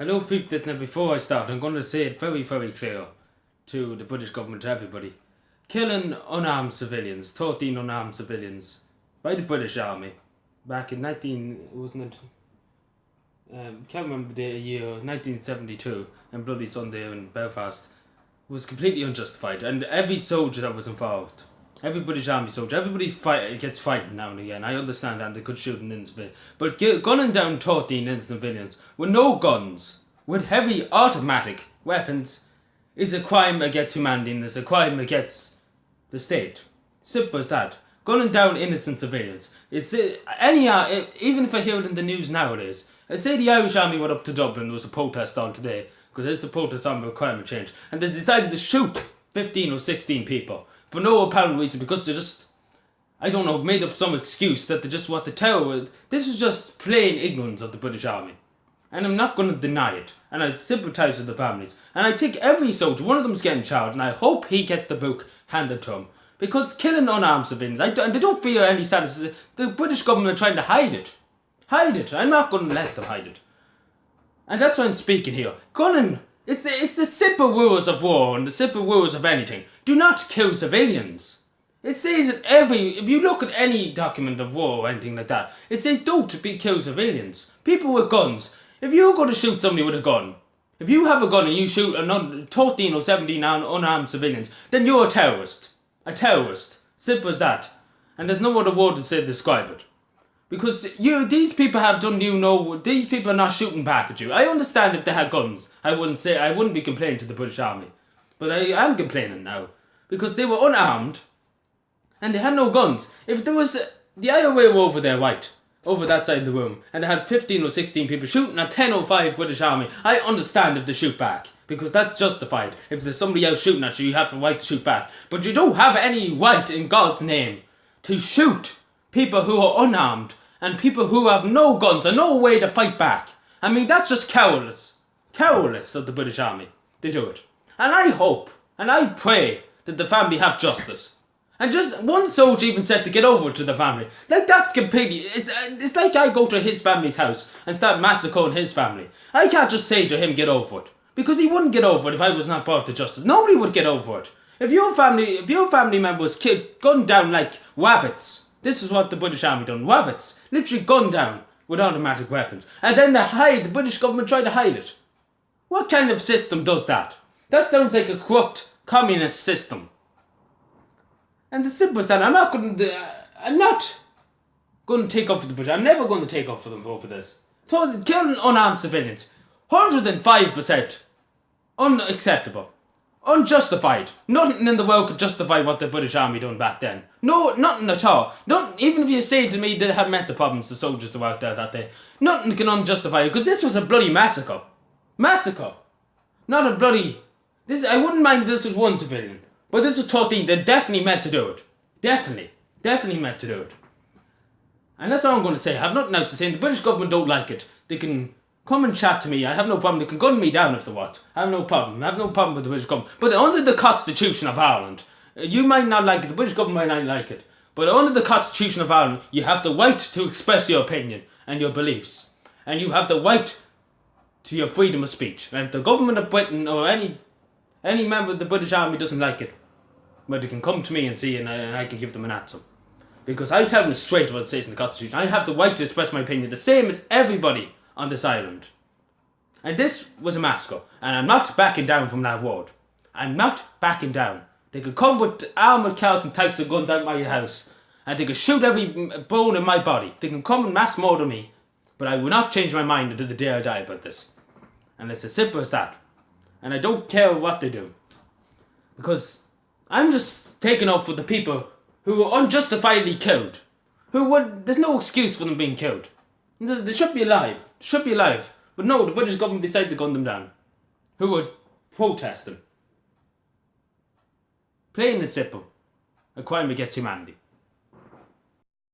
Hello people, now before I start, I'm going to say it very, very clear to the British government, to everybody. Killing unarmed civilians, 13 unarmed civilians, by the British Army, back in can't remember the year, 1972, and Bloody Sunday in Belfast, was completely unjustified, and every soldier that was involved, every British Army soldier, everybody gets fighting now and again. I understand that, and they could shoot an innocent civilian. But gunning down 13 innocent civilians with no guns, with heavy automatic weapons, is a crime against humanity and is a crime against the state. Simple as that. Gunning down innocent civilians. Even if I hear it in the news nowadays, I say the Irish Army went up to Dublin, there was a protest on today, because there's a protest on about climate change, and they decided to shoot 15 or 16 people for no apparent reason, because they just, made up some excuse that they just want to tell. This is just plain ignorance of the British Army. And I'm not going to deny it. And I sympathise with the families. And I think every soldier, one of them's getting charged, and I hope he gets the book handed to him. Because killing unarmed civilians, and they don't feel any satisfaction. The British government are trying to hide it. Hide it. I'm not going to let them hide it. And that's why I'm speaking here. Gunning, it's the simple rules of war and the simple rules of anything. Do not kill civilians. It says it if you look at any document of war or anything like that, it says don't kill civilians. People with guns. If you're going to shoot somebody with a gun, if you have a gun and you shoot 13 or 17 unarmed civilians, then you're a terrorist. A terrorist. Simple as that. And there's no other word to describe it. Because these people these people are not shooting back at you. I understand if they had guns. I wouldn't be complaining to the British Army. But I am complaining now. Because they were unarmed and they had no guns. If there was, the IRA were over there, right? Over that side of the room, and they had 15 or 16 people shooting at 10:05 British Army. I understand if they shoot back, because that's justified. If there's somebody else shooting at you, you have the right to shoot back. But you don't have any right in God's name to shoot people who are unarmed and people who have no guns and no way to fight back. I mean, that's just cowardice. Cowardice of the British Army. They do it. And I hope, and I pray that the family have justice. And just one soldier even said to get over to the family. Like, that's completely, it's like I go to his family's house and start massacring his family. I can't just say to him get over it. Because he wouldn't get over it if I was not brought to justice. Nobody would get over it. If your family member was gunned down like rabbits, this is what the British Army done, rabbits, literally gunned down with automatic weapons. And then the British government tried to hide it. What kind of system does that? That sounds like a corrupt communist system. And the simple as that, I'm not going to take up for the British. I'm never going to take up for them over this. Killing unarmed civilians, 105% unacceptable, unjustified. Nothing in the world could justify what the British Army done back then. No, nothing at all. Even if you say to me they had met the problems the soldiers who worked there that day, nothing can unjustify it, because this was a bloody massacre. Massacre. Not a bloody... I wouldn't mind if this was one civilian. But this is 13, they definitely meant to do it. Definitely meant to do it. And that's all I'm going to say. I have nothing else to say. The British government don't like it. They can come and chat to me. I have no problem. They can gun me down if they want. I have no problem. With the British government. But under the Constitution of Ireland, you might not like it. The British government might not like it. But under the Constitution of Ireland, you have the right to express your opinion and your beliefs. And you have the right to your freedom of speech. And if the government of Britain or any member of the British Army doesn't like it, well, they can come to me and see, and I can give them an answer. Because I tell them straight what it says in the Constitution. I have the right to express my opinion, the same as everybody on this island. And this was a massacre, and I'm not backing down from that word. I'm not backing down. They could come with armoured cars and tanks and guns out my house, and they could shoot every bone in my body. They can come and mass murder me, but I will not change my mind until the day I die about this. And it's as simple as that. And I don't care what they do. Because I'm just taking up for the people who were unjustifiably killed. There's no excuse for them being killed. They should be alive. But no, the British government decided to gun them down. Who were protesting. Plain and simple. A crime against humanity.